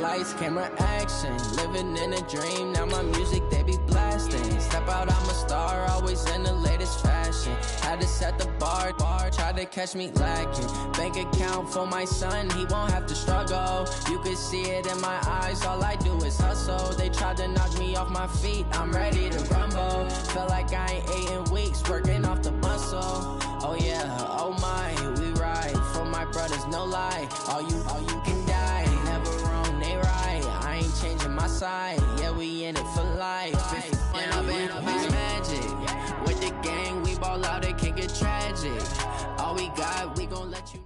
lights, camera, action. Living in a dream, now my music, they be blasting. Step out, I'm a star, always in the latest fashion. Had to set the bar, try to catch me lacking. Bank account for my son, he won't have to struggle. You can see it in my eyes, all I do is hustle. They tried to knock me off my feet, I'm ready to rumble. Felt like I ain't ate in weeks, working off the muscle. Oh yeah, oh my, we ride for my brothers, no lie. All you can die, never wrong, they right. I ain't changing my side, yeah, we in it for life. When I've been magic, with the gang, we ball out, it can get tragic. All we got, we gon' let you.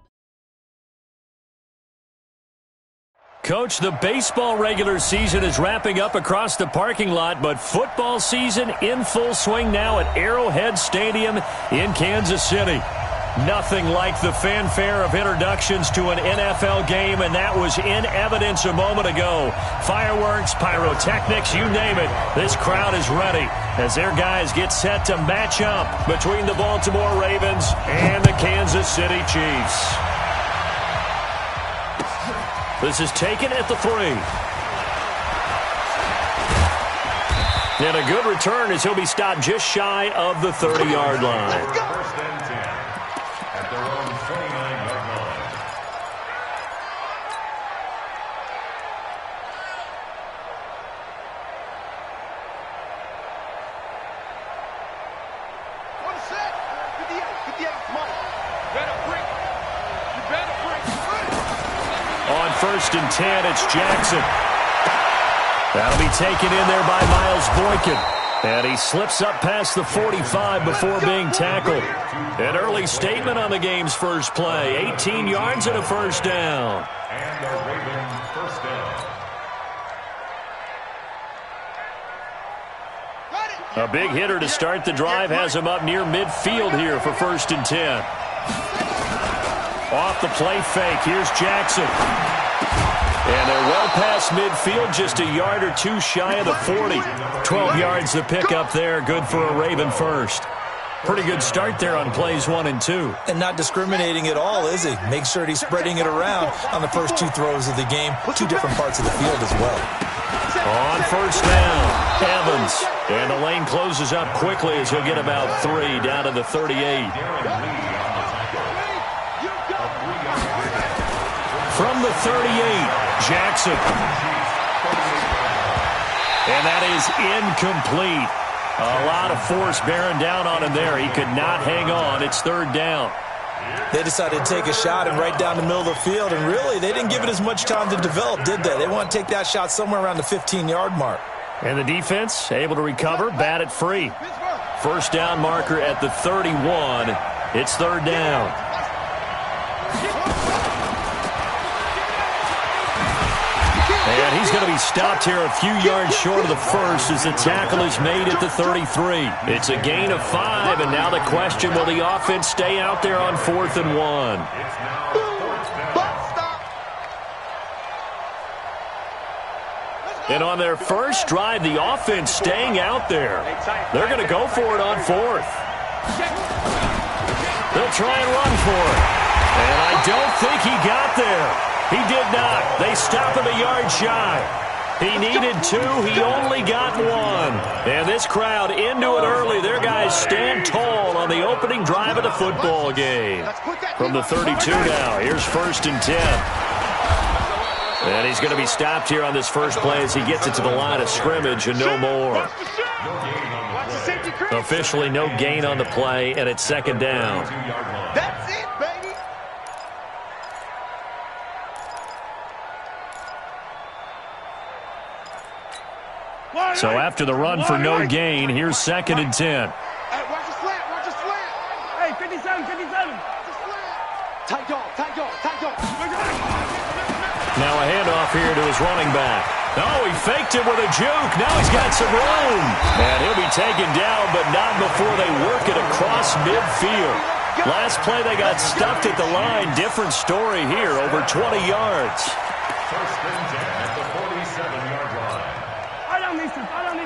Coach, the baseball regular season is wrapping up across the parking lot, but football season in full swing now at Arrowhead Stadium in Kansas City. Nothing like the fanfare of introductions to an NFL game, and that was in evidence a moment ago. Fireworks, pyrotechnics, you name it. This crowd is ready as their guys get set to match up between the Baltimore Ravens and the Kansas City Chiefs. This is taken at the 3. And a good return as he'll be stopped just shy of the 30-yard line. First and 10 at their own 29-yard line. One set. 58, Mike. Better break. You better break. On first and 10, it's Jackson. That'll be taken in there by Miles Boykin. And he slips up past the 45 before being tackled. An early statement on the game's first play. 18 yards and a first down. And the Ravens first down. A big hitter to start the drive has him up near midfield here for first and 10. Off the play fake, here's Jackson. And they're well past midfield, just a yard or two shy of the 40. 12 yards to pick up there, good for a Raven first. Pretty good start there on plays 1 and 2. And not discriminating at all, is he? Make sure he's spreading it around on the first 2 throws of the game. 2 different parts of the field as well. On first down, Evans. And the lane closes up quickly as he'll get about 3 down to the 38. From the 38, Jackson. And that is incomplete. A lot of force bearing down on him there. He could not hang on. It's third down. They decided to take a shot and right down the middle of the field, and really, they didn't give it as much time to develop, did they? They want to take that shot somewhere around the 15-yard mark. And the defense able to recover, bat it free. First down marker at the 31. It's third down. And he's going to be stopped here a few yards short of the first as the tackle is made at the 33. It's a gain of 5, and now the question, will the offense stay out there on 4th and 1? And on their first drive, the offense staying out there. They're going to go for it on 4th. They'll try and run for it. And I don't think he got there. He did not. They stop him a yard shy. He needed 2. He only got 1. And this crowd into it early. Their guys stand tall on the opening drive of the football game. From the 32 now, here's first and 10. And he's going to be stopped here on this first play as he gets it to the line of scrimmage and no more. Officially no gain on the play, and it's second down. That's it, baby. So after the run for no gain, here's second and 10. Hey, watch the slant, watch the slant. Hey, 57, 57. Tight dog, tight dog, tight dog. Now a handoff here to his running back. Oh, he faked it with a juke. Now he's got some room. And he'll be taken down, but not before they work it across midfield. Last play they got stuffed at the line. Different story here, over 20 yards. First and 10 at the 47-yard line. I don't need to. Let's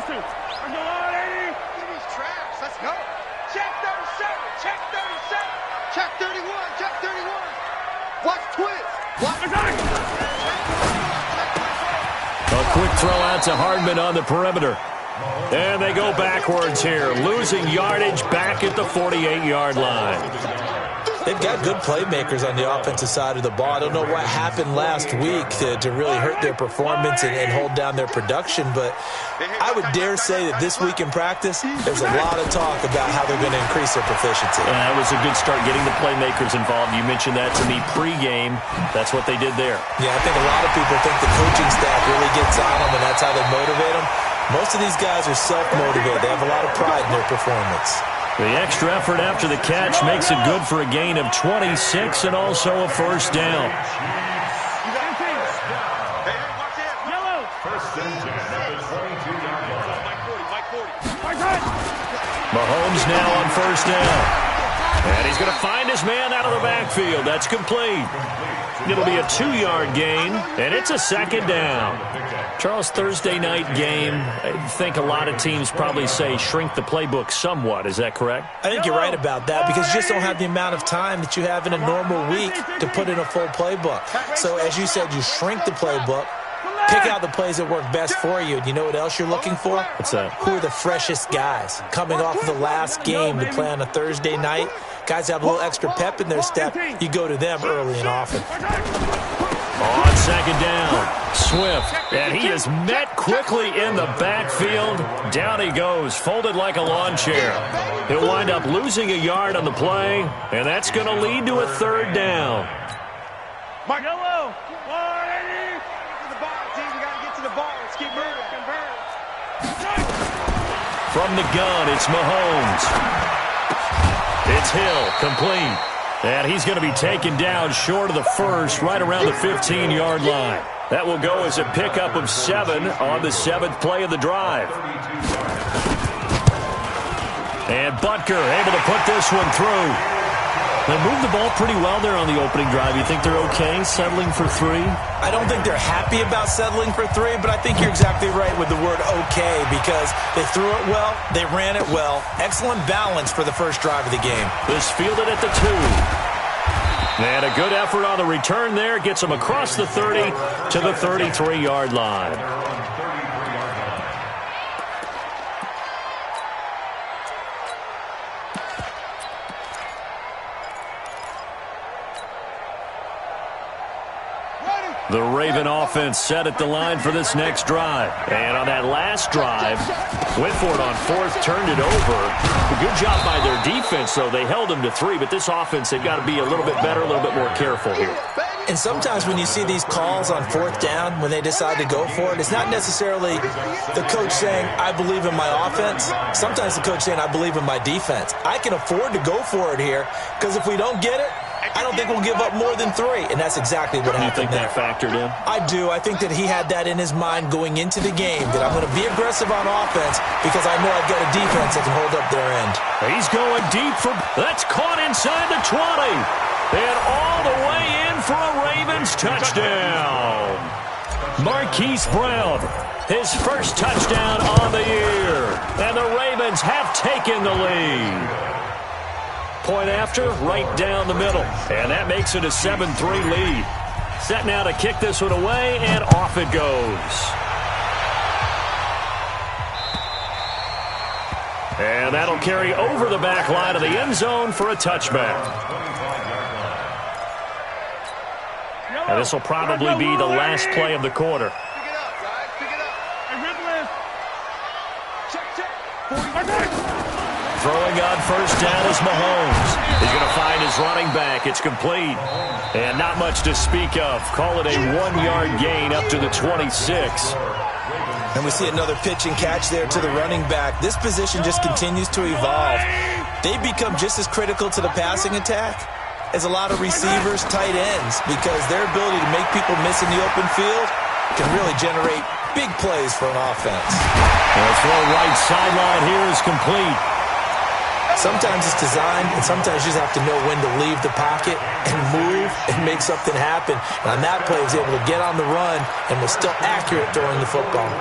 go, Artie. Give these traps. Let's go. Check 37. Check 37. Check 31. Check 31. Watch twist. Watch. Quick throw out to Hardman on the perimeter. And they go backwards here, losing yardage back at the 48-yard line. They've got good playmakers on the offensive side of the ball. I don't know what happened last week to really hurt their performance and hold down their production, but I would dare say that this week in practice, there's a lot of talk about how they're going to increase their proficiency. And that was a good start, getting the playmakers involved. You mentioned that to me pregame. That's what they did there. Yeah, I think a lot of people think the coaching staff really gets on them, and that's how they motivate them. Most of these guys are self-motivated. They have a lot of pride in their performance. The extra effort after the catch makes it good for a gain of 26 and also a first down. Mahomes now on first down. And he's going to find his man out of the backfield. That's complete. It'll be a 2-yard gain, and it's a second down. Charles, Thursday night game, I think a lot of teams probably say shrink the playbook somewhat. Is that correct? I think you're right about that because you just don't have the amount of time that you have in a normal week to put in a full playbook. So, as you said, you shrink the playbook, pick out the plays that work best for you. And you know what else you're looking for? What's that? Who are the freshest guys coming off of the last game to play on a Thursday night? Guys have a little extra pep in their step. You go to them early and often. On second down, Swift, and he is met quickly in the backfield. Down he goes, folded like a lawn chair. He'll wind up losing a yard on the play, and that's going to lead to a third down. Mark Yellow, 180. To the ball, team. We got to get to the ball. Let's keep moving. Convert. From the gun, it's Mahomes. It's Hill, complete. And he's going to be taken down short of the first, right around the 15-yard line. That will go as a pickup of 7 on the 7th play of the drive. And Butker able to put this one through. They moved the ball pretty well there on the opening drive. You think they're okay settling for 3? I don't think they're happy about settling for 3, but I think you're exactly right with the word okay because they threw it well, they ran it well. Excellent balance for the first drive of the game. This fielded at the 2. And a good effort on the return there. Gets them across the 30 to the 33-yard line. The Raven offense set at the line for this next drive. And on that last drive, went for it on 4th, turned it over. A good job by their defense, though. They held them to 3, but this offense, they've got to be a little bit better, a little bit more careful here. And sometimes when you see these calls on 4th down, when they decide to go for it, it's not necessarily the coach saying, I believe in my offense. Sometimes the coach saying, I believe in my defense. I can afford to go for it here because if we don't get it, I don't think we'll give up more than 3, and that's exactly what happened there. You think that factored in? I do. I think that he had that in his mind going into the game, that I'm going to be aggressive on offense because I know I've got a defense that can hold up their end. He's going deep for... That's caught inside the 20. And all the way in for a Ravens touchdown. Marquise Brown, his first touchdown on the year. And the Ravens have taken the lead. Point after, right down the middle. And that makes it a 7-3 lead. Set now to kick this one away, and off it goes. And that'll carry over the back line of the end zone for a touchback. And this will probably be the last play of the quarter. Pick it up, guys. Pick it up. And rip Check. 40. Throwing on first down is Mahomes. He's going to find his running back. It's complete. And not much to speak of. Call it a 1-yard gain up to the 26. And we see another pitch and catch there to the running back. This position just continues to evolve. They become just as critical to the passing attack as a lot of receivers, tight ends, because their ability to make people miss in the open field can really generate big plays for an offense. The throw right sideline here is complete. Sometimes it's designed, and sometimes you just have to know when to leave the pocket and move and make something happen. And on that play, he was able to get on the run and was still accurate throwing the football.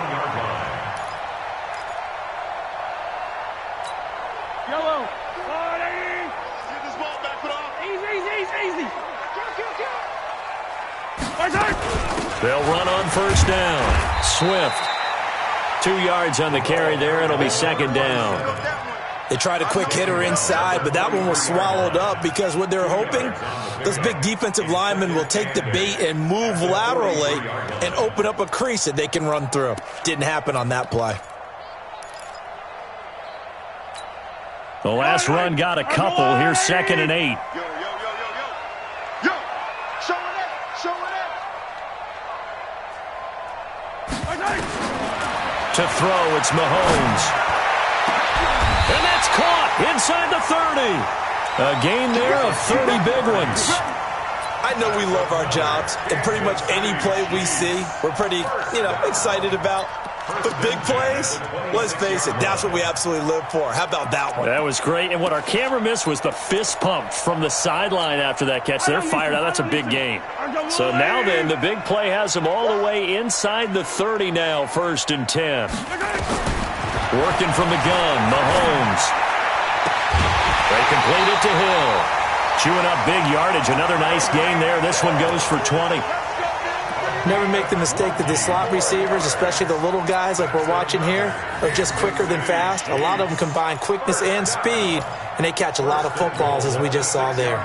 Yellow, 180. Get this ball back, put off. Easy. They'll run on first down. Swift. 2 yards on the carry there. It'll be second down. They tried a quick hitter inside, but that one was swallowed up because what they're hoping, those big defensive linemen will take the bait and move laterally and open up a crease that they can run through. Didn't happen on that play. The last run got a couple. Here's 2nd and 8. To throw, it's Mahomes. And that's caught inside the 30. A gain there of 30 big ones. I know we love our jobs, and pretty much any play we see, we're pretty, excited about. But big plays, let's face it, that's what we absolutely live for. How about that one? That was great, and what our camera missed was the fist pump from the sideline after that catch. They're fired out. That's a big gain. So now then, the big play has them all the way inside the 30 now, 1st and 10. Working from the gun, Mahomes. They complete it to Hill. Chewing up big yardage. Another nice gain there. This one goes for 20. Never make the mistake that the slot receivers, especially the little guys like we're watching here, are just quicker than fast. A lot of them combine quickness and speed, and they catch a lot of footballs, as we just saw there.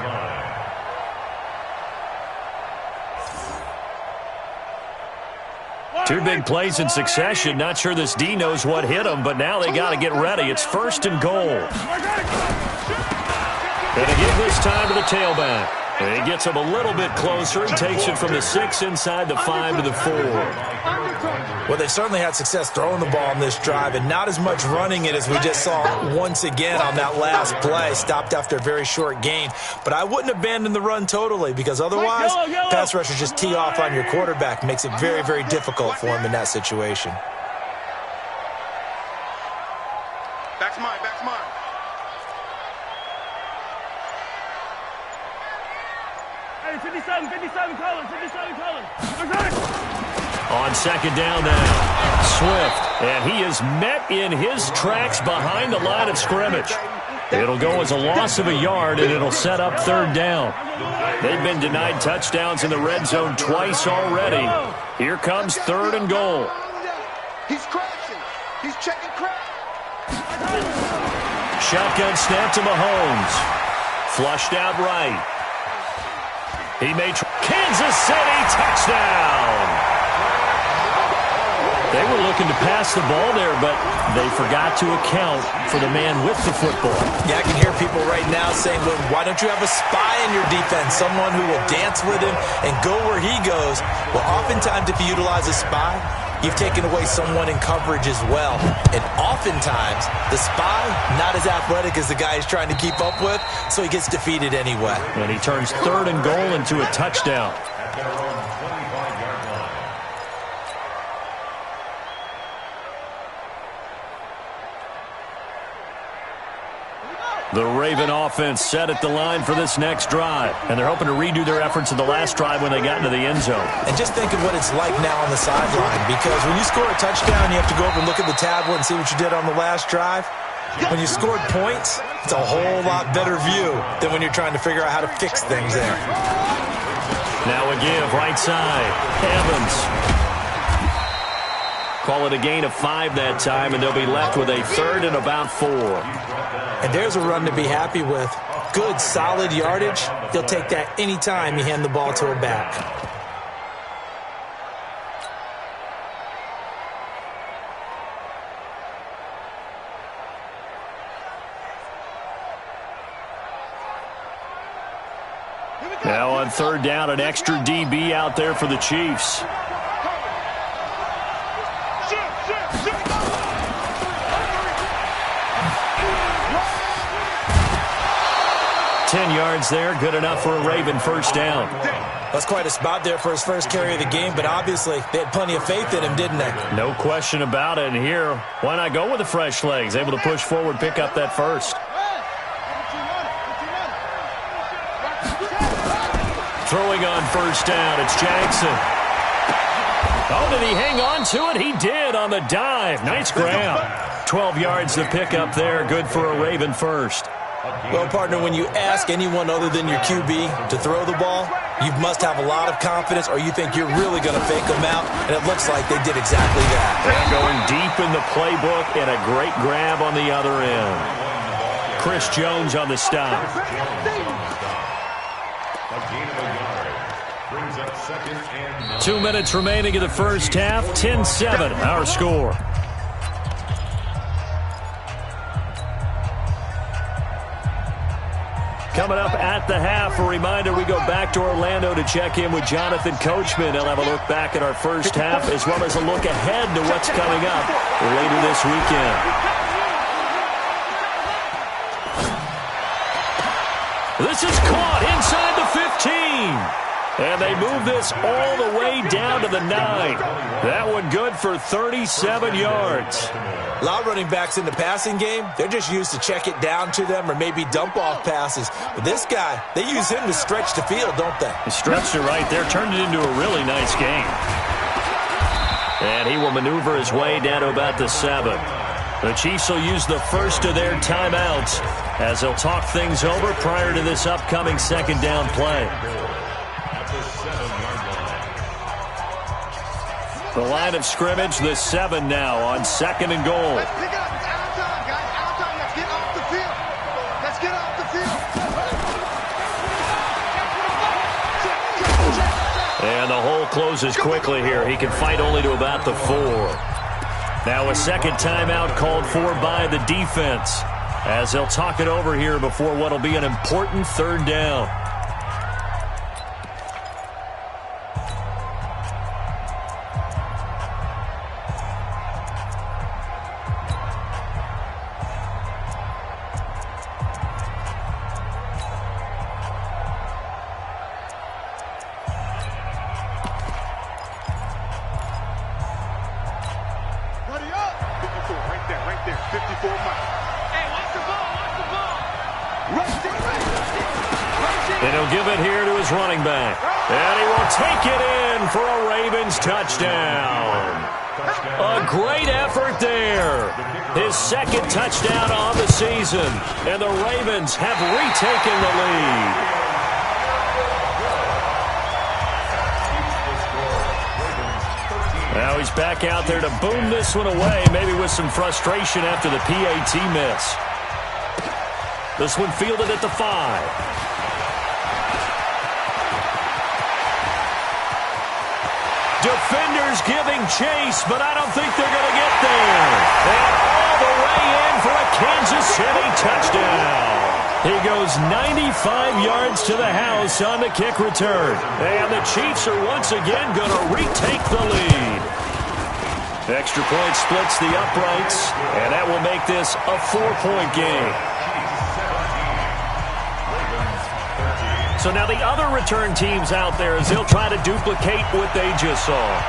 Two big plays in succession. Not sure this D knows what hit him, but now they got to get ready. It's 1st and goal. Going to give this time to the tailback. And he gets him a little bit closer and takes it from the 6 inside the 5 to the 4. Well, they've certainly had success throwing the ball in this drive, and not as much running it as we just saw once again on that last play. Stopped after a very short gain. But I wouldn't abandon the run totally, because otherwise, pass rushers just tee off on your quarterback. Makes it very, very difficult for him in that situation. Back's mine, back's mine. Hey, 57, Colin. On 2nd down now, Swift, and he is met in his tracks behind the line of scrimmage. It'll go as a loss of a yard, and it'll set up 3rd down. They've been denied touchdowns in the red zone twice already. Here comes 3rd and goal. He's crashing. He's checking crash. Shotgun snap to Mahomes. Flushed out right. He made Kansas City touchdown. They were looking to pass the ball there, but they forgot to account for the man with the football. Yeah, I can hear people right now saying, well, why don't you have a spy in your defense, someone who will dance with him and go where he goes? Well, oftentimes if you utilize a spy, you've taken away someone in coverage as well. And oftentimes, the spy, not as athletic as the guy he's trying to keep up with, so he gets defeated anyway. And he turns 3rd and goal into a touchdown. The Raven offense set at the line for this next drive. And they're hoping to redo their efforts in the last drive when they got into the end zone. And just think of what it's like now on the sideline, because when you score a touchdown, you have to go over and look at the tablet and see what you did on the last drive. When you scored points, it's a whole lot better view than when you're trying to figure out how to fix things there. Now a give, right side. Evans. Call it a gain of 5 that time, and they'll be left with a 3rd and about 4. And there's a run to be happy with. Good, solid yardage. You'll take that any time you hand the ball to a back. Now on 3rd down, an extra DB out there for the Chiefs. 10 yards there, good enough for a Raven first down. That's quite a spot there for his first carry of the game, but obviously they had plenty of faith in him, didn't they? No question about it. And here, why not go with the fresh legs? Able to push forward, pick up that first. Throwing on first down, it's Jackson. Oh, did he hang on to it? He did on the dive. Nice grab. 12 yards to pick up there, good for a Raven first. Well, partner, when you ask anyone other than your QB to throw the ball, You must have a lot of confidence, or you think you're really going to fake them out, and it looks like they did exactly that. They're going deep in the playbook, and a great grab on the other end. Chris Jones on the stop. A gain of a yard. Brings up second and 9. 2 minutes remaining in the first half. 10-7, our score. Coming up at the half, a reminder, we go back to Orlando to check in with Jonathan Coachman. He'll have a look back at our first half as well as a look ahead to what's coming up later this weekend. This is caught inside the 15. And they move this all the way down to the 9. That one good for 37 yards. A lot of running backs in the passing game, they're just used to check it down to them or maybe dump off passes. But this guy, they use him to stretch the field, don't they? He stretched it right there, turned it into a really nice game. And he will maneuver his way down to about the 7. The Chiefs will use the first of their timeouts as they'll talk things over prior to this upcoming second down play. The line of scrimmage, the 7 now on 2nd and goal. Let's pick it up. It's out of time, guys. Out of time. Let's get off the field. Let's get off the field. And the hole closes quickly here. He can fight only to about the 4. Now a second timeout called for by the defense as they'll talk it over here before what will be an important third down. And he'll give it here to his running back. And he will take it in for a Ravens touchdown. A great effort there. His second touchdown on the season. And the Ravens have retaken the lead. Now he's back out there to boom this one away, maybe with some frustration after the PAT miss. This one fielded at the 5. Defenders giving chase, but I don't think they're going to get there. And all the way in for a Kansas City touchdown. He goes 95 yards to the house on the kick return. And the Chiefs are once again going to retake the lead. Extra point splits the uprights, and that will make this a 4-point game. So now the other return teams out there as they'll try to duplicate what they just saw.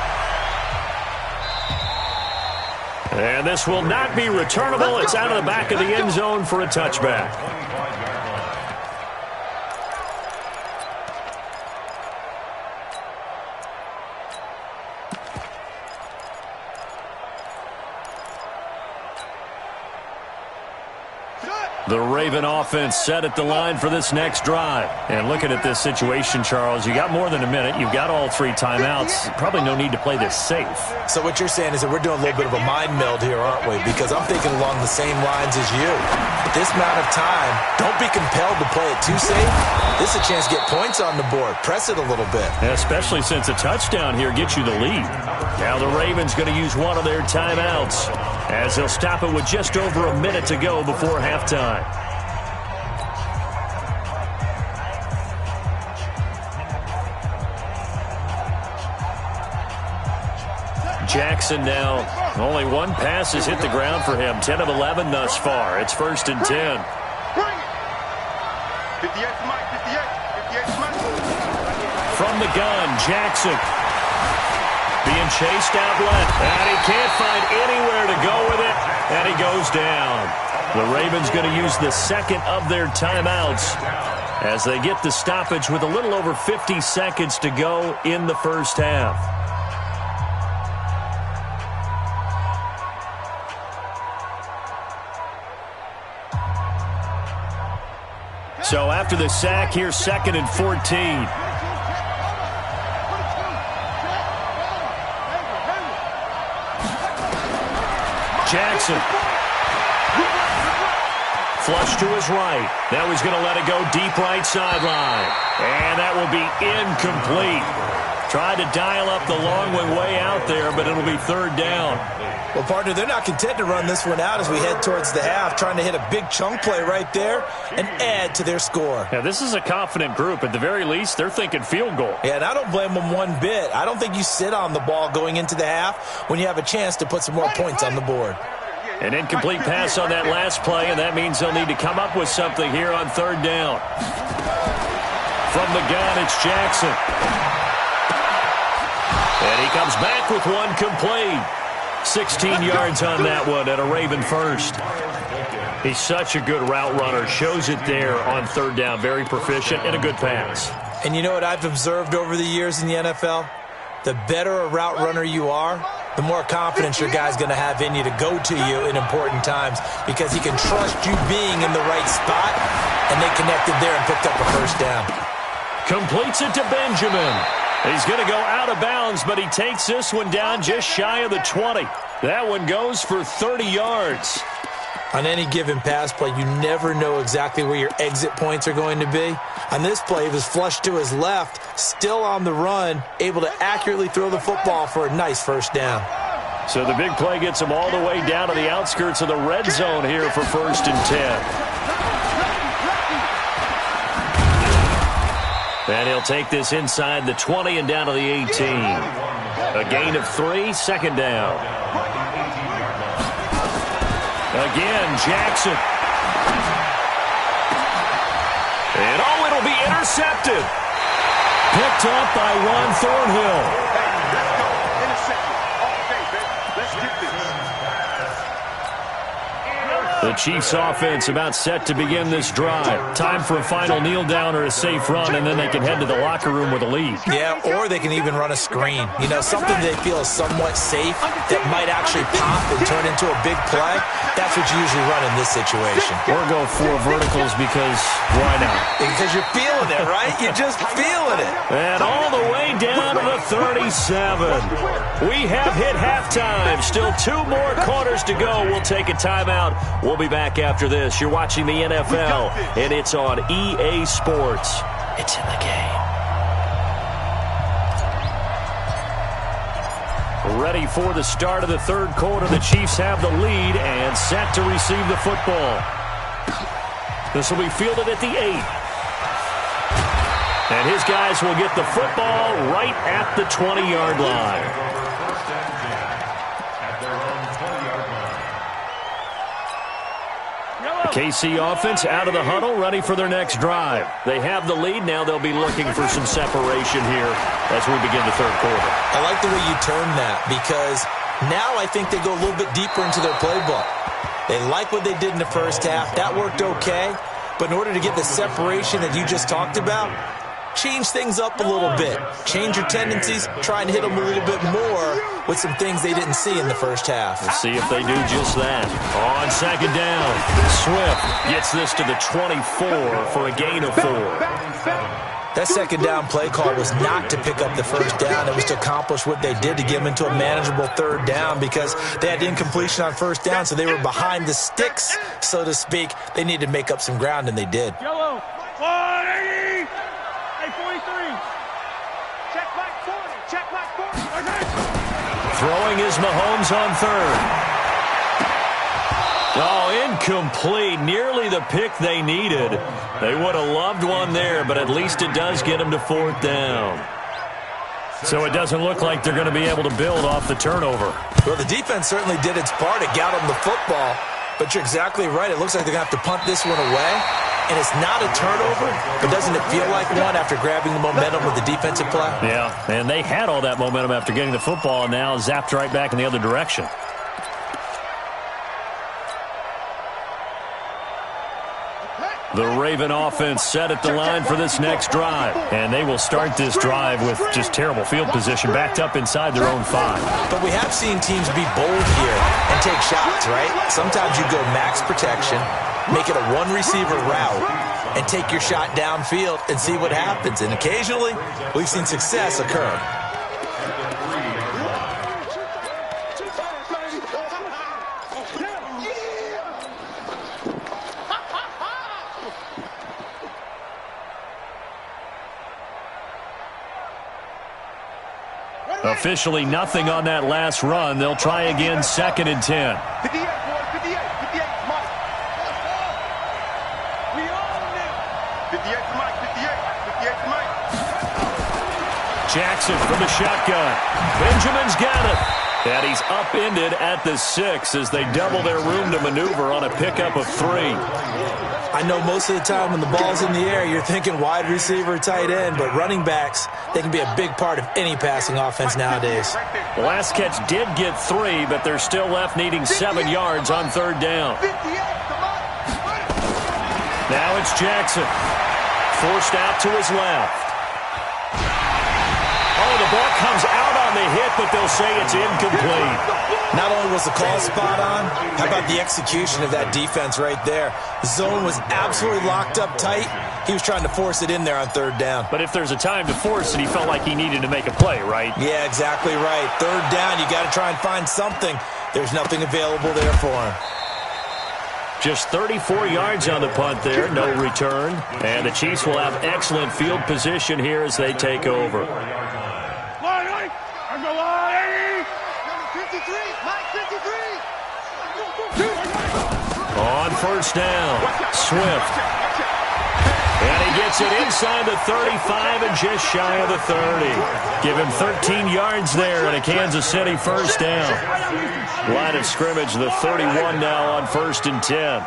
And this will not be returnable. It's out of the back of the end zone for a touchback. The Raven offense set at the line for this next drive. And looking at this situation, Charles, you got more than a minute. You've got all 3 timeouts. Probably no need to play this safe. So what you're saying is that we're doing a little bit of a mind meld here, aren't we? Because I'm thinking along the same lines as you. At this amount of time, don't be compelled to play it too safe. This is a chance to get points on the board. Press it a little bit. Yeah, especially since a touchdown here gets you the lead. Now the Ravens going to use one of their timeouts as they'll stop it with just over a minute to go before halftime. Jackson now, only one pass has hit the ground for him. 10 of 11 thus far. It's 1st and 10. 58 Mike, 58 Mike. From the gun, Jackson being chased out left, and he can't find anywhere to go with it, and he goes down. The Ravens going to use the second of their timeouts as they get the stoppage with a little over 50 seconds to go in the first half. So after the sack, here's 2nd and 14. Jackson. Flush to his right. Now he's going to let it go deep right sideline. And that will be incomplete. Tried to dial up the long one way out there, but it'll be third down. Well, partner, they're not content to run this one out as we head towards the half, trying to hit a big chunk play right there and add to their score. Yeah, this is a confident group. At the very least, they're thinking field goal. Yeah, and I don't blame them one bit. I don't think you sit on the ball going into the half when you have a chance to put some more points on the board. An incomplete pass on that last play, and that means they'll need to come up with something here on third down. From the gun, it's Jackson. And he comes back with one complete. 16 yards on that one and a Raven first. He's such a good route runner. Shows it there on third down. Very proficient and a good pass. And you know what I've observed over the years in the NFL? The better a route runner you are, the more confidence your guy's going to have in you to go to you in important times because he can trust you being in the right spot, and they connected there and picked up a first down. Completes it to Benjamin. He's going to go out of bounds, but he takes this one down just shy of the 20. That one goes for 30 yards. On any given pass play, you never know exactly where your exit points are going to be. On this play, he was flushed to his left, still on the run, able to accurately throw the football for a nice first down. So the big play gets him all the way down to the outskirts of the red zone here for 1st and 10. And he'll take this inside the 20 and down to the 18. A gain of 3, second down. Again, Jackson. And it'll be intercepted. Picked up by Ron Thornhill. Let's go. Intercepted. All day, baby. Let's get this. The Chiefs offense about set to begin this drive. Time for a final kneel down or a safe run, and then they can head to the locker room with a lead. Yeah, or they can even run a screen. You know, something they feel is somewhat safe that might actually pop and turn into a big play. That's what you usually run in this situation. Or go 4 verticals because why not? Because you're feeling it, right? You're just feeling it. And all the way down to the 37. We have hit halftime. Still 2 more quarters to go. We'll take a timeout. We'll be back after this. You're watching the NFL, and it's on EA Sports. It's in the game. Ready for the start of the third quarter. The Chiefs have the lead and set to receive the football. This will be fielded at the 8. And his guys will get the football right at the 20-yard line. KC offense out of the huddle, ready for their next drive. They have the lead. Now they'll be looking for some separation here as we begin the third quarter. I like the way you term that because now I think they go a little bit deeper into their playbook. They like what they did in the first half. That worked okay. But in order to get the separation that you just talked about, change things up a little bit. Change your tendencies. Try and hit them a little bit more with some things they didn't see in the first half. We'll see if they do just that. On second down, Swift gets this to the 24 for a gain of 4. That second down play call was not to pick up the first down. It was to accomplish what they did to get them into a manageable third down because they had incompletion on first down, so they were behind the sticks, so to speak. They needed to make up some ground, and they did. Yellow. 180. 43. Check back 40. Check back 40. Throwing is Mahomes on third. Oh, incomplete. Nearly the pick they needed. They would have loved one there, but at least it does get them to 4th down. So it doesn't look like they're going to be able to build off the turnover. Well, the defense certainly did its part. It got them the football, but you're exactly right. It looks like they're going to have to punt this one away. And it's not a turnover, but doesn't it feel like one after grabbing the momentum with the defensive play? Yeah, and they had all that momentum after getting the football and now zapped right back in the other direction. The Raven offense set at the line for this next drive. And they will start this drive with just terrible field position, backed up inside their own 5. But we have seen teams be bold here and take shots, right? Sometimes you go max protection, make it a one-receiver route, and take your shot downfield and see what happens. And occasionally, we've seen success occur. Officially nothing on that last run. They'll try again, 2nd and 10. 58, boys, 58, 58, Mike. We own it. 58 to Mike, 58, 58 to Mike. Jackson from the shotgun. Benjamin's got it. And he's upended at the 6 as they double their room to maneuver on a pickup of 3. I know most of the time when the ball's in the air, you're thinking wide receiver, tight end, but running backs, they can be a big part of any passing offense nowadays. The last catch did get 3, but they're still left needing 7 yards on 3rd down. Now it's Jackson. Forced out to his left. Oh, the ball comes out on the hit, but they'll say it's incomplete. Not only was the call spot on, how about the execution of that defense right there? The zone was absolutely locked up tight. He was trying to force it in there on 3rd down. But if there's a time to force it, he felt like he needed to make a play, right? Yeah, exactly right. 3rd down, you got to try and find something. There's nothing available there for him. Just 34 yards on the punt there, no return. And the Chiefs will have excellent field position here as they take over. On 1st down, Swift. And he gets it inside the 35 and just shy of the 30. Give him 13 yards there and a Kansas City 1st down. Line of scrimmage, the 31 now on 1st and 10.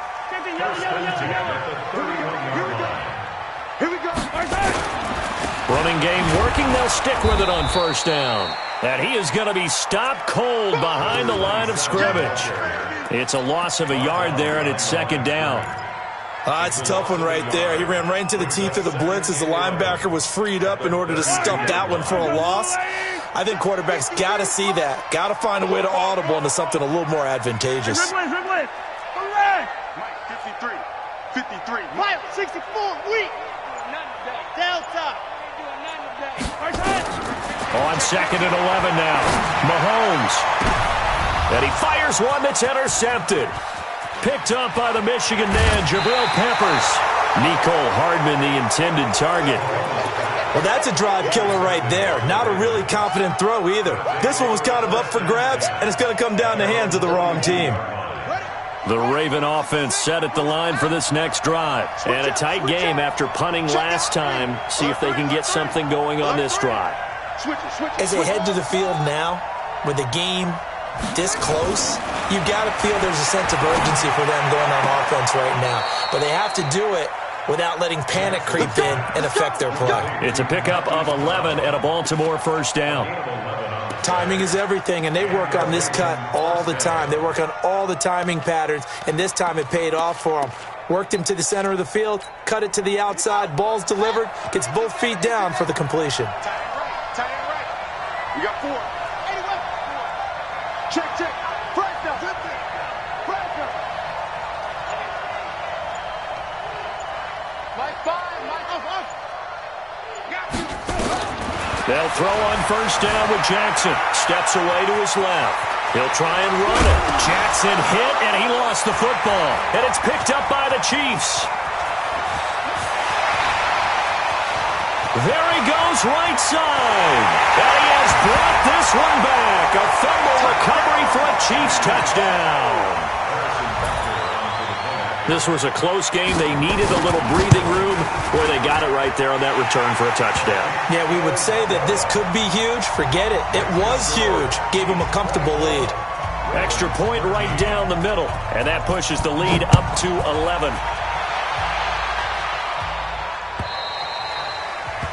Running game working. They'll stick with it on 1st down. And he is going to be stopped cold behind the line of scrimmage. It's a loss of a yard there, and it's 2nd down. It's a tough one right there. He ran right into the teeth of the blitz as the linebacker was freed up in order to stuff that one for a loss. I think quarterbacks got to see that. Got to find a way to audible into something a little more advantageous. Mike, 53, 53. Mike, 64, weak. Delta. On 2nd and 11 now, Mahomes. And he fires one that's intercepted. Picked up by the Michigan man, Jabril Peppers. Nicole Hardman, the intended target. Well, that's a drive killer right there. Not a really confident throw either. This one was kind of up for grabs, and it's going to come down the hands of the wrong team. The Raven offense set at the line for this next drive. And a tight game after punting last time. See if they can get something going on this drive. As they head to the field now, with the game this close, you've got to feel there's a sense of urgency for them going on offense right now. But they have to do it without letting panic creep in and affect their play. It's a pickup of 11 and a Baltimore 1st down. Timing is everything, and they work on this cut all the time. They work on all the timing patterns, and this time it paid off for them. Worked him to the center of the field, cut it to the outside, ball's delivered, gets both feet down for the completion. Tight end right. We got 4. 81. Check, check. Flag down. Flag down. Mike 5. Mike up. Got you. They'll throw on 1st down with Jackson. Steps away to his left. He'll try and run it. Jackson hit, and he lost the football. And it's picked up by the Chiefs. There he goes, right side. And he has brought this one back. A fumble recovery for a Chiefs touchdown. This was a close game. They needed a little breathing room. Boy, they got it right there on that return for a touchdown. Yeah, we would say that this could be huge. Forget it. It was huge. Gave them a comfortable lead. Extra point right down the middle. And that pushes the lead up to 11.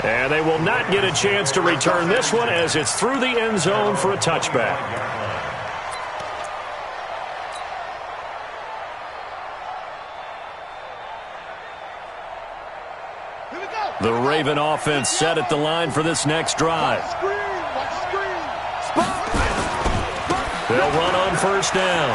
And they will not get a chance to return this one as it's through the end zone for a touchback. The Raven offense set at the line for this next drive. They'll run on 1st down.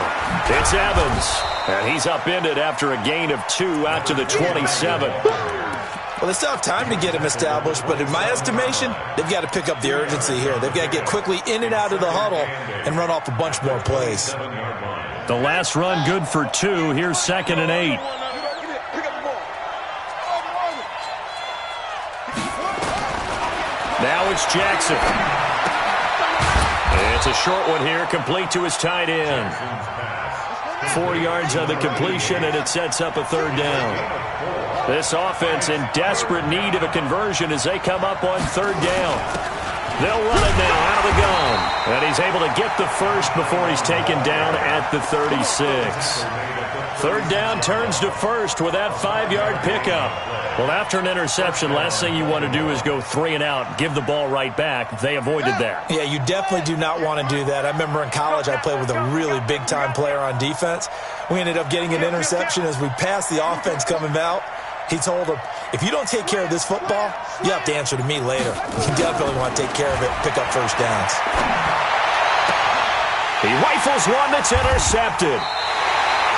It's Evans. And he's upended after a gain of 2 out to the 27. Well, they still have time to get him established, but in my estimation, they've got to pick up the urgency here. They've got to get quickly in and out of the huddle and run off a bunch more plays. The last run good for 2. Here's 2nd and 8. Now it's Jackson. It's a short one here, complete to his tight end. 4 yards on the completion, and it sets up a third down. This offense in desperate need of a conversion as they come up on third down. They'll run it now out of the gun. And he's able to get the first before he's taken down at the 36. Third down turns to first with that 5-yard pickup. Well, after an interception, last thing you want to do is go 3 and out, give the ball right back. They avoided that. Yeah, you definitely do not want to do that. I remember in college I played with a really big-time player on defense. We ended up getting an interception as we passed the offense coming out. He told him, if you don't take care of this football, you have to answer to me later. You definitely want to take care of it, pick up first downs. He rifles one that's intercepted.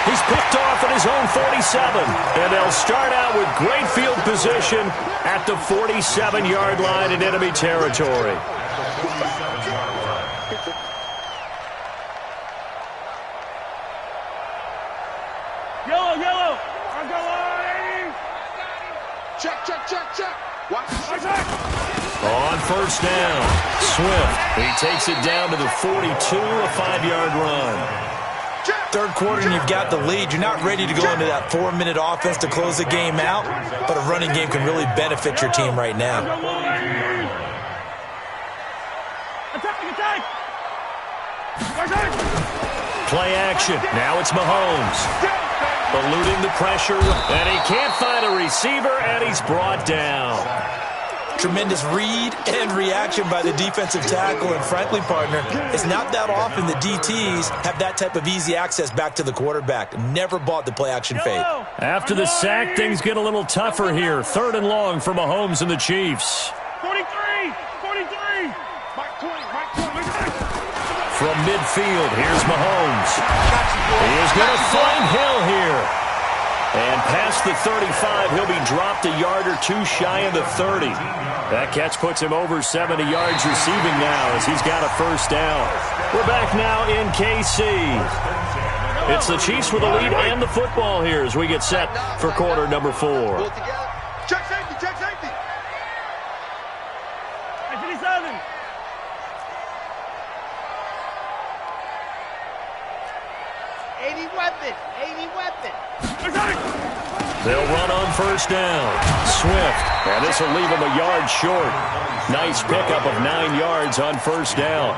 He's picked off at his own 47, and they'll start out with great field position at the 47-yard line in enemy territory. Yellow, yellow. I go on. Check, check, check, check. Watch. On first down, Swift. He takes it down to the 42, a 5-yard run. Third quarter and you've got the lead. You're not ready to go into that 4-minute offense to close the game out, but a running game can really benefit your team right now. Play action. Now it's Mahomes. Eluding the pressure, and he can't find a receiver, and he's brought down. Tremendous read and reaction by the defensive tackle, and frankly, partner, it's not that often the DTs have that type of easy access back to the quarterback. Never bought the play-action fade. After the sack, things get a little tougher here. Third and long for Mahomes and the Chiefs. 43, 43. Mike 20, Mike 20. From midfield, here's Mahomes. He is going to find Hill here. And past the 35, he'll be dropped a yard or two shy of the 30. That catch puts him over 70 yards receiving now as he's got a first down. We're back now in KC. It's the Chiefs with the lead and the football here as we get set for quarter number 4. Check safety, check safety. 57. They'll run on first down. Swift, and this will leave him a yard short. Nice pickup of 9 yards on first down.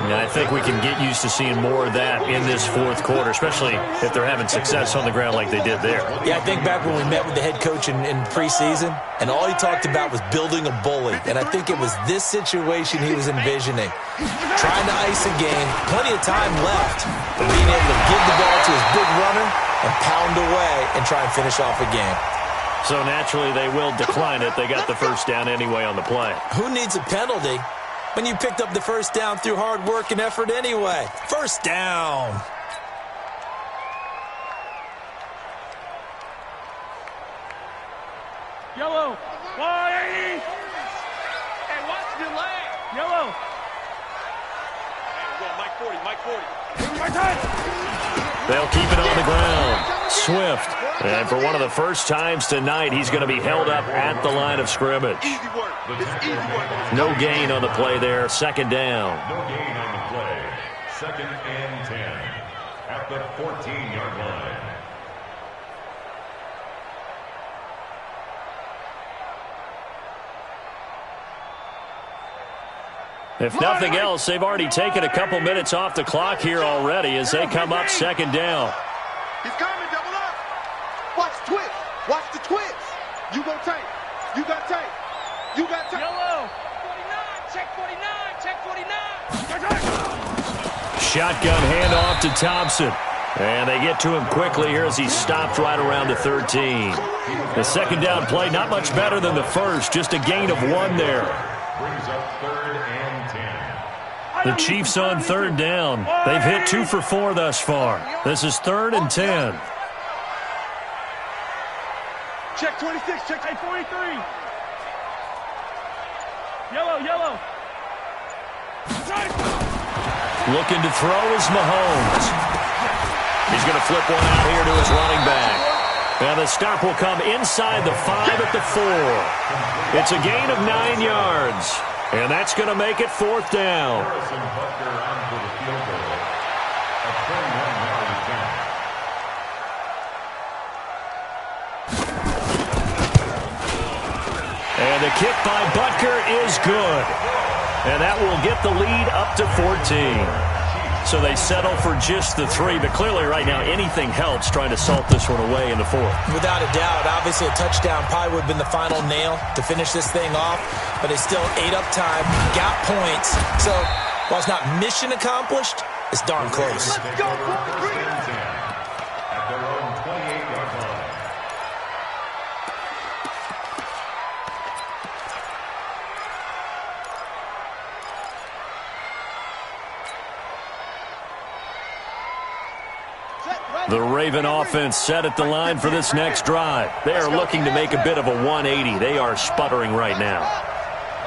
And I think we can get used to seeing more of that in this fourth quarter, especially if they're having success on the ground like they did there. Yeah, I think back when we met with the head coach in preseason, and all he talked about was building a bully. And I think it was this situation he was envisioning. Trying to ice a game, plenty of time left, but being able to give the ball to his big runner and pound away and try and finish off a game. So naturally they will decline it. They got the first down anyway on the play. Who needs a penalty when you picked up the first down through hard work and effort anyway? First down. Yellow. 180. Hey, watch the leg. Yellow. Hey, go Mike 40, Mike 40. My time. They'll keep it on the ground. Swift. And for one of the first times tonight, he's going to be held up at the line of scrimmage. Easy work. It's easy work. No gain on the play there. Second down. No gain on the play. Second and 10 at the 14-yard line. If nothing else, they've already taken a couple minutes off the clock here already as they come up second down. He's coming, double up. Watch twist. Watch the twist. You go tight. You got tight. You got tight. Yellow. 49. Check 49. Check 49. Shotgun handoff to Thompson. And they get to him quickly here as he stopped right around the 13. The second down play, not much better than the first. Just a gain of 1 there. Brings up third and 10. The Chiefs on third down. They've hit 2 for 4 thus far. This is third and 10. Check 26. Check 43. Yellow, yellow. Looking to throw is Mahomes. He's going to flip one out here to his running back. And the stop will come inside the 5 at the 4. It's a gain of 9 yards. And that's going to make it 4th down. And the kick by Butker is good. And that will get the lead up to 14. So they settle for just the 3, but clearly right now anything helps trying to salt this one away in the 4th. Without a doubt, obviously a touchdown probably would have been the final nail to finish this thing off, but they still ate up time, got points. So while it's not mission accomplished, it's darn close. Let's go, boys. At their own 28-yard line. The Raven offense set at the line for this next drive. They are looking to make a bit of a 180. They are sputtering right now.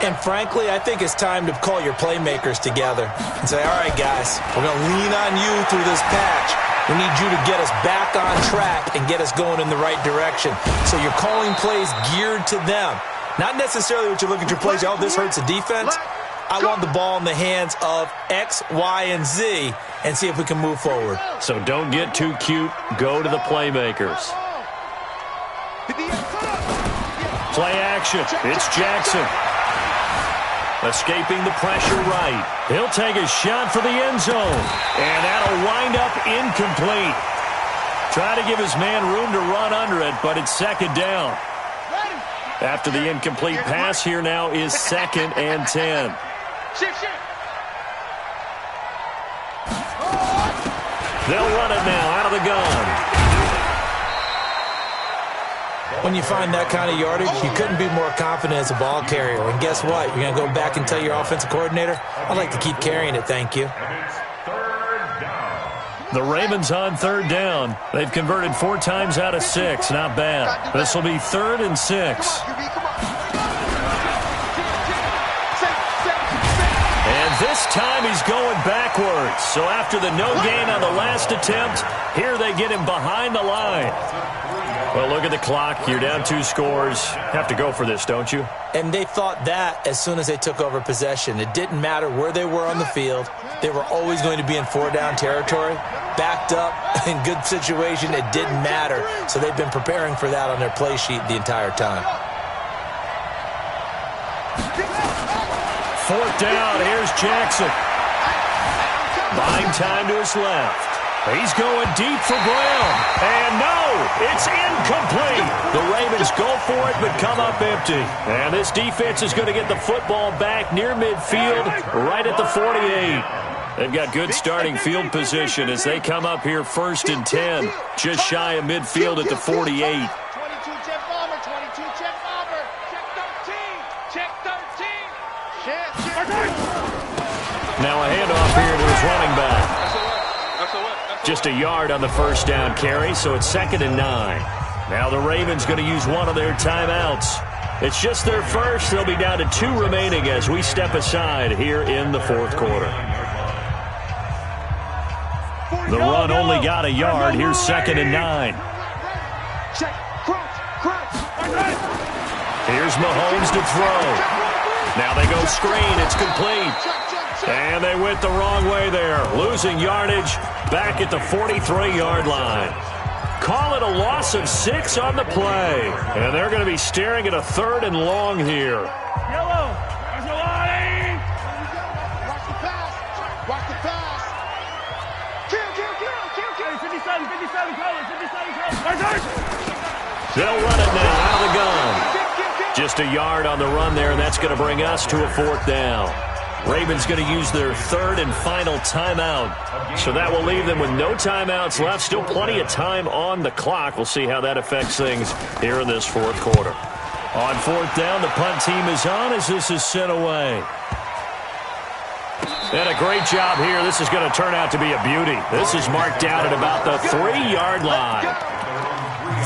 And frankly, I think it's time to call your playmakers together and say, all right, guys, we're going to lean on you through this patch. We need you to get us back on track and get us going in the right direction. So you're calling plays geared to them. Not necessarily what you look at your plays, oh, this hurts the defense. I want the ball in the hands of X, Y, and Z and see if we can move forward. So don't get too cute. Go to the playmakers. Play action. It's Jackson. Escaping the pressure right. He'll take a shot for the end zone. And that'll wind up incomplete. Try to give his man room to run under it, but it's 2nd down. After the incomplete pass, here now is 2nd and 10. They'll run it now out of the gun. When you find that kind of yardage, you couldn't be more confident as a ball carrier. And guess what? You're going to go back and tell your offensive coordinator, I'd like to keep carrying it, thank you. The Ravens on 3rd down. They've converted 4 times out of 6. Not bad. This will be 3rd and 6. This time he's going backwards. So after the no gain on the last attempt, here they get him behind the line. Well, look at the clock. You're down 2 scores. Have to go for this, don't you? And they thought that as soon as they took over possession. It didn't matter where they were on the field. They were always going to be in 4-down territory. Backed up, in good situation, it didn't matter. So they've been preparing for that on their play sheet the entire time. 4th down, here's Jackson. Buying time to his left. He's going deep for Brown. And no, it's incomplete. The Ravens go for it but come up empty. And this defense is going to get the football back near midfield, right at the 48. They've got good starting field position as they come up here 1st and 10, just shy of midfield at the 48. Now a handoff here to his running back. Just a yard on the 1st down carry, so it's 2nd and 9. Now the Ravens going to use one of their timeouts. It's just their first. They'll be down to 2 remaining as we step aside here in the 4th quarter. The run only got a yard. Here's 2nd and 9. Here's Mahomes to throw. Now they go screen. It's complete. And they went the wrong way there. Losing yardage back at the 43-yard line. Call it a loss of 6 on the play. And they're going to be staring at a 3rd and long here. Yellow. There's a line. Watch the pass. Watch the pass. Kill. 57, colors. 57, colors. They'll run it now out of the gun. Just a yard on the run there, and that's going to bring us to a 4th down. Ravens going to use their 3rd and final timeout. So that will leave them with no timeouts left. Still plenty of time on the clock. We'll see how that affects things here in this 4th quarter. On 4th down, the punt team is on as this is sent away. And a great job here. This is going to turn out to be a beauty. This is marked down at about the 3-yard line.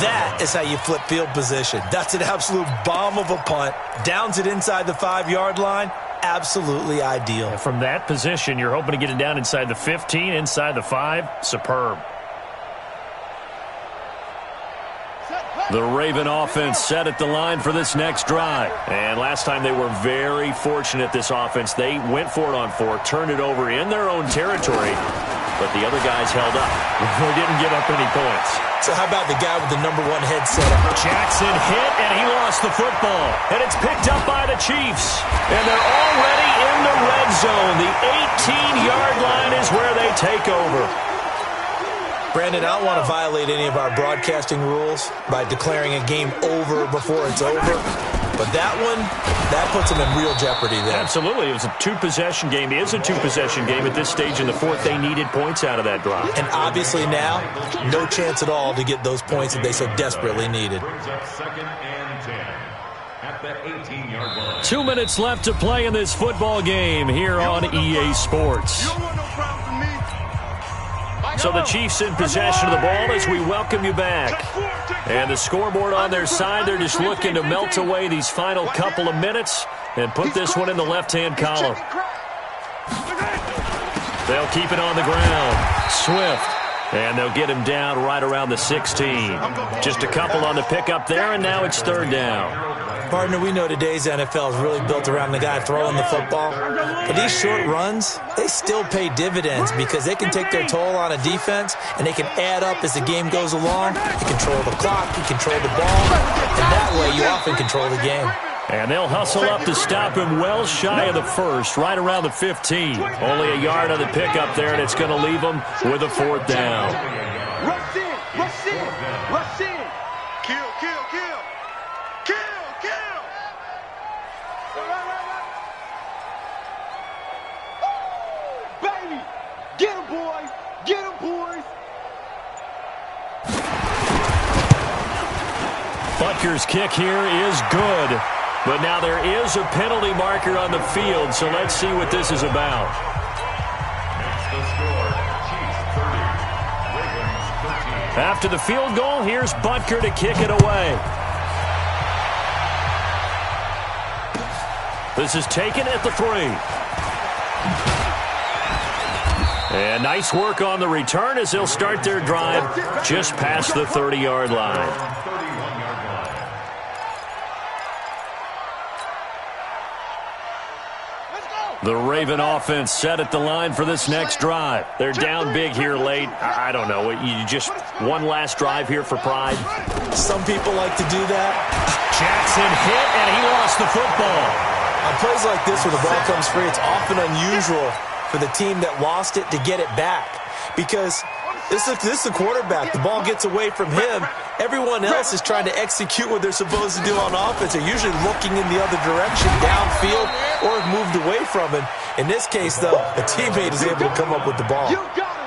That is how you flip field position. That's an absolute bomb of a punt. Downs it inside the 5-yard line. Absolutely ideal. From that position, you're hoping to get it down inside the 15, inside the 5. Superb. Set, play. The Raven offense set at the line for this next drive. And last time they were very fortunate, this offense. They went for it on 4, turned it over in their own territory, but the other guys held up. They didn't give up any points. So how about the guy with the #1 headset on? Jackson hit, and he lost the football. And it's picked up by the Chiefs. And they're already in the red zone. The 18-yard line is where they take over. Brandon, I don't want to violate any of our broadcasting rules by declaring a game over before it's over. But that one, that puts them in real jeopardy there. Absolutely. It was a 2-possession game. It is a 2-possession game at this stage in the 4th. They needed points out of that drive. And obviously now, no chance at all to get those points that they so desperately needed. Brings up 2nd and 10 at the 18-yard line. 2 minutes left to play in this football game here on EA Sports. So the Chiefs in possession of the ball as we welcome you back. And the scoreboard on their side, they're just looking to melt away these final couple of minutes and put this one in the left-hand column. They'll keep it on the ground. Swift. And they'll get him down right around the 16. Just a couple on the pickup there, and now it's 3rd down. Partner, we know today's NFL is really built around the guy throwing the football. But these short runs, they still pay dividends because they can take their toll on a defense, and they can add up as the game goes along. You control the clock, you control the ball, and that way you often control the game. And they'll hustle up to stop him well shy of the 1st, right around the 15. Only a yard on the pickup there, and it's going to leave them with a 4th down. Rush in, rush in, rush in. Kill, kill, kill. Kill, kill. Baby, get him, boys. Get him, boys. Butker's kick here is good. But now there is a penalty marker on the field, so let's see what this is about. Makes the score, Chiefs 30, Ravens 13. After the field goal, here's Butker to kick it away. This is taken at the 3. And nice work on the return as they'll start their drive just past the 30-yard line. The Raven offense set at the line for this next drive. They're down big here late. I don't know. You just one last drive here for pride? Some people like to do that. Jackson hit, and he lost the football. On plays like this where the ball comes free, it's often unusual for the team that lost it to get it back. Because this is the quarterback. The ball gets away from him. Everyone else is trying to execute what they're supposed to do on offense. They're usually looking in the other direction, downfield, or have moved away from him. In this case, though, a teammate is able to come up with the ball. You got